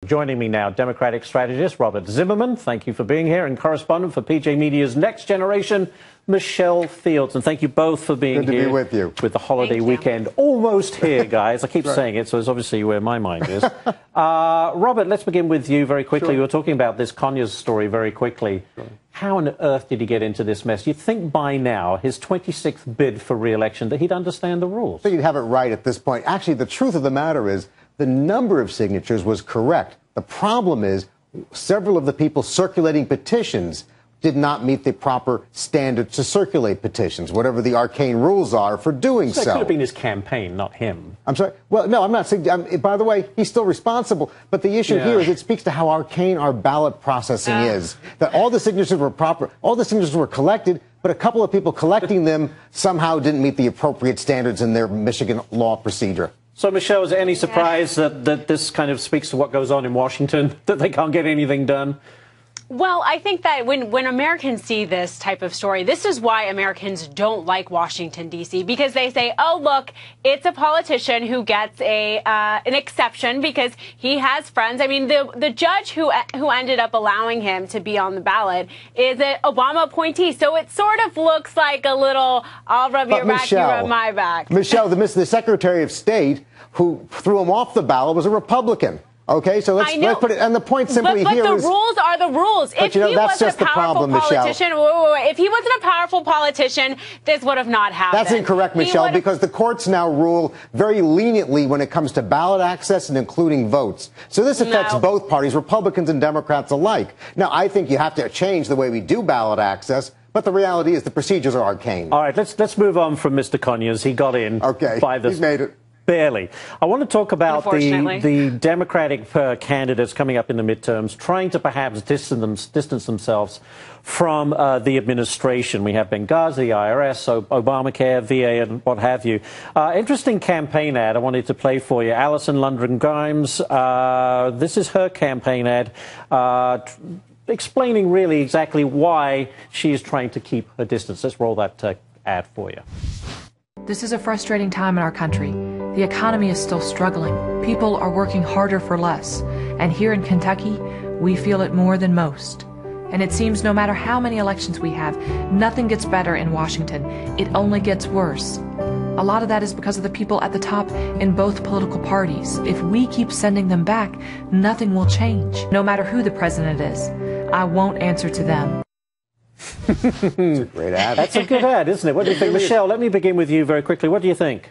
Joining me now, Democratic strategist Robert Zimmerman. Thank you for being here. And correspondent for PJ Media's Next Generation, Michelle Fields. And thank you both for being here. Good to be with you. With the holiday weekend almost here, guys. I keep saying it, so it's obviously where my mind is. Robert, let's begin with you very quickly. We were talking about this Conyers story very quickly. How on earth did he get into this mess? You'd think by now, his 26th bid for re-election, that he'd understand the rules. So you'd have it right at this point. Actually, the truth of the matter is the number of signatures was correct. The problem is several of the people circulating petitions did not meet the proper standards to circulate petitions, whatever the arcane rules are for doing so. It could have been his campaign, not him. I'm sorry? Well, no, I'm not saying, by the way, he's still responsible. But the issue here is it speaks to how arcane our ballot processing is. That all the signatures were proper, all the signatures were collected, but a couple of people collecting them somehow didn't meet the appropriate standards in their Michigan law procedure. So, Michelle, is there any surprise that this kind of speaks to what goes on in Washington, that they can't get anything done? Well, I think that when Americans see this type of story, this is why Americans don't like Washington, D.C., because they say, oh, look, it's a politician who gets an exception because he has friends. I mean, the judge who ended up allowing him to be on the ballot is an Obama appointee. So it sort of looks like a little, I'll rub your back, you rub my back. Michelle, the Secretary of State who threw him off the ballot was a Republican. Okay, so let's put it, and the point simply here is... But the rules are the rules. If he wasn't a powerful politician, if he wasn't a powerful politician, this would have not happened. That's incorrect, Michelle, because the courts now rule very leniently when it comes to ballot access and including votes. So this affects both parties, Republicans and Democrats alike. Now, I think you have to change the way we do ballot access, but the reality is the procedures are arcane. All right, let's move on from Mr. Conyers. He got in by the... He's made it. Barely. I want to talk about the Democratic candidates coming up in the midterms, trying to perhaps distance themselves from the administration. We have Benghazi, the IRS, Obamacare, VA, and what have you. Interesting campaign ad I wanted to play for you. Alison London Grimes, this is her campaign ad, explaining really exactly why she is trying to keep her distance. Let's roll that ad for you. This is a frustrating time in our country. The economy is still struggling. People are working harder for less. And here in Kentucky, we feel it more than most. And it seems no matter how many elections we have, nothing gets better in Washington. It only gets worse. A lot of that is because of the people at the top in both political parties. If we keep sending them back, nothing will change. No matter who the president is, I won't answer to them. That's a great ad. That's a good ad, isn't it? What do you think? Michelle, let me begin with you very quickly. What do you think?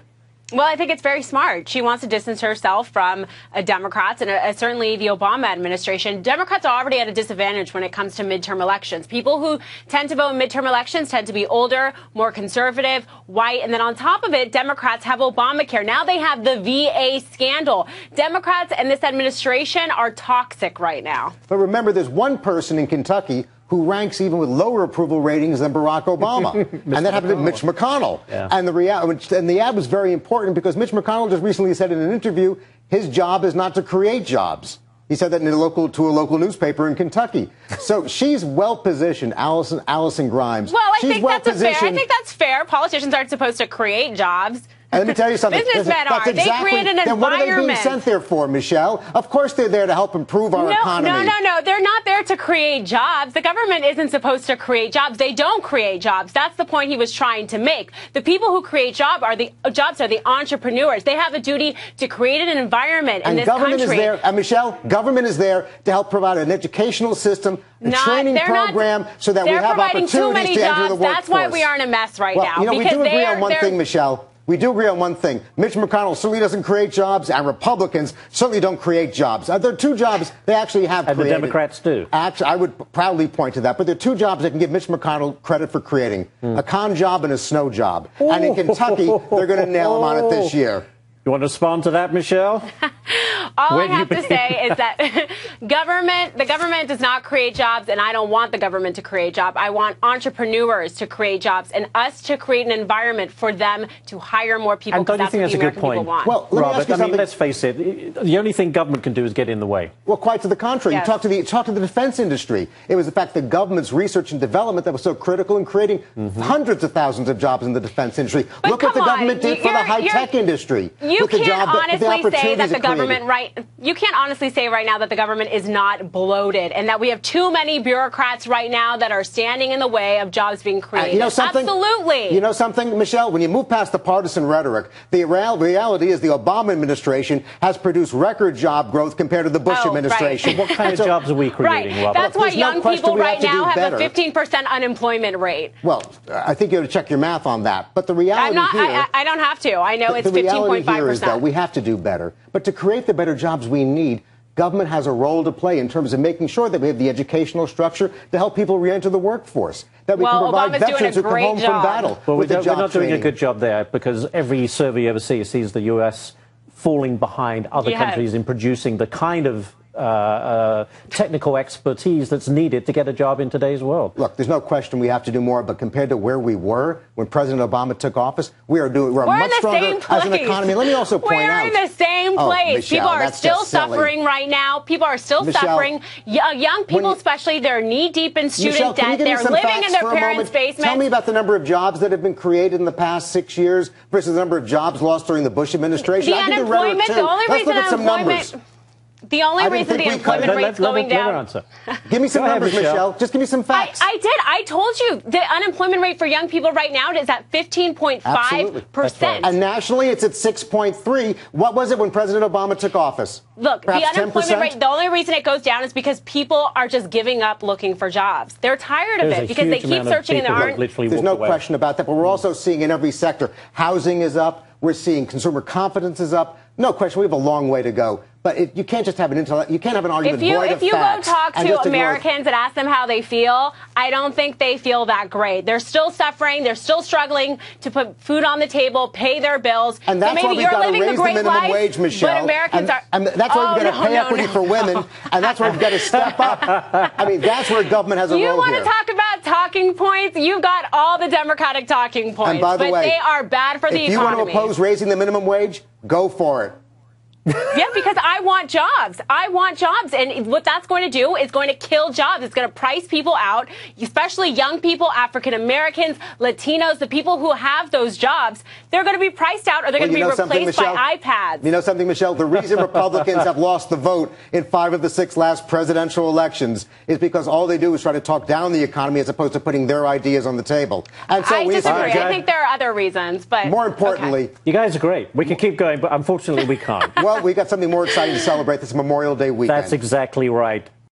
Well, I think it's very smart. She wants to distance herself from Democrats and certainly the Obama administration. Democrats are already at a disadvantage when it comes to midterm elections. People who tend to vote in midterm elections tend to be older, more conservative, white. And then on top of it, Democrats have Obamacare. Now they have the VA scandal. Democrats and this administration are toxic right now. But remember, there's one person in Kentucky who ranks even with lower approval ratings than Barack Obama. And that happened to Mitch McConnell. Yeah. And the ad was very important because Mitch McConnell just recently said in an interview his job is not to create jobs. He said that to a local newspaper in Kentucky. So she's well-positioned, Alison Grimes. Well, I think that's fair. Politicians aren't supposed to create jobs. And let me tell you something. Businessmen are. They create an environment. Then what are they being sent there for, Michelle? Of course they're there to help improve our economy. No. They're not there to create jobs. The government isn't supposed to create jobs. They don't create jobs. That's the point he was trying to make. The people who create jobs are the entrepreneurs. They have a duty to create an environment in this country. And government is there. And Michelle, government is there to help provide an educational system, a training program, so that we have opportunities to enter the workforce. That's why we are in a mess right now. We do agree on one thing, Michelle. We do agree on one thing. Mitch McConnell certainly doesn't create jobs, and Republicans certainly don't create jobs. There are two jobs they actually have created. And the Democrats do. Actually, I would proudly point to that. But there are two jobs that can give Mitch McConnell credit for creating. A con job and a snow job. And in Kentucky, they're going to nail him on it this year. You want to respond to that, Michelle? All I have to say is that The government does not create jobs, and I don't want the government to create jobs. I want entrepreneurs to create jobs and us to create an environment for them to hire more people. And don't you think that's a good point? Well, Robert, I mean, let's face it. The only thing government can do is get in the way. Well, quite to the contrary. Yes. You talk to the defense industry. It was the fact that government's research and development that was so critical in creating hundreds of thousands of jobs in the defense industry. But look what the government did for the high-tech industry. You can't honestly say that the government, you can't honestly say right now that the government is not bloated and that we have too many bureaucrats right now that are standing in the way of jobs being created. You know something? Absolutely. You know something, Michelle? When you move past the partisan rhetoric, the reality is the Obama administration has produced record job growth compared to the Bush administration. Right. What kind of jobs are we creating, Robert? That's why young people right now have a 15% unemployment rate. Well, I think you ought to check your math on that. But the reality here... I don't have to. I know it's 15.5%. The reality here is, though, we have to do better. But to create the better jobs we need, government has a role to play in terms of making sure that we have the educational structure to help people re-enter the workforce, that we can provide veterans who come home from battle. Well, we're not doing a good job there, because every survey you ever sees the U.S. falling behind other countries in producing the kind of technical expertise that's needed to get a job in today's world. Look, there's no question we have to do more, but compared to where we were when President Obama took office, we're much stronger as an economy. Let me also point out... We're in the same place. Michelle, people are still suffering right now. People are still suffering. Young people especially, they're knee-deep in student debt. They're living in their parents' basements. Tell me about the number of jobs that have been created in the past 6 years versus the number of jobs lost during the Bush administration. The unemployment, the only reason unemployment... The only reason the employment rate's going down. Give me some numbers, Michelle. Just give me some facts. I did. I told you the unemployment rate for young people right now is at 15.5%. And nationally, it's at 6.3%. What was it when President Obama took office? Look, perhaps the unemployment rate, the only reason it goes down is because people are just giving up looking for jobs. They're tired of it because they keep searching and there aren't. There's no question about that, but we're also seeing in every sector, housing is up. We're seeing consumer confidence is up. No question, we have a long way to go. But you can't just have an you can't have an argument void of facts. If you go talk to Americans and ask them how they feel, I don't think they feel that great. They're still suffering. They're still struggling to put food on the table, pay their bills. And that's why we've got to raise the minimum wage, Michelle. But Americans are. And that's why we've got to pay equity for women. And that's why we've got to step up. I mean, that's where government has a role here. You want to talk about talking points? You've got all the Democratic talking points. And by the way, they are bad for the economy. If you want to oppose raising the minimum wage, go for it. Yeah, because I want jobs. I want jobs. And what that's going to do is going to kill jobs. It's going to price people out, especially young people, African Americans, Latinos, the people who have those jobs. They're going to be priced out or they're going to be replaced by iPads. You know something, Michelle? The reason Republicans have lost the vote in 5 of the 6 last presidential elections is because all they do is try to talk down the economy as opposed to putting their ideas on the table. And so I disagree. I think there are other reasons. But more importantly, you guys are great. We can keep going, but unfortunately we can't. Well, we got something more exciting to celebrate this Memorial Day weekend. That's exactly right.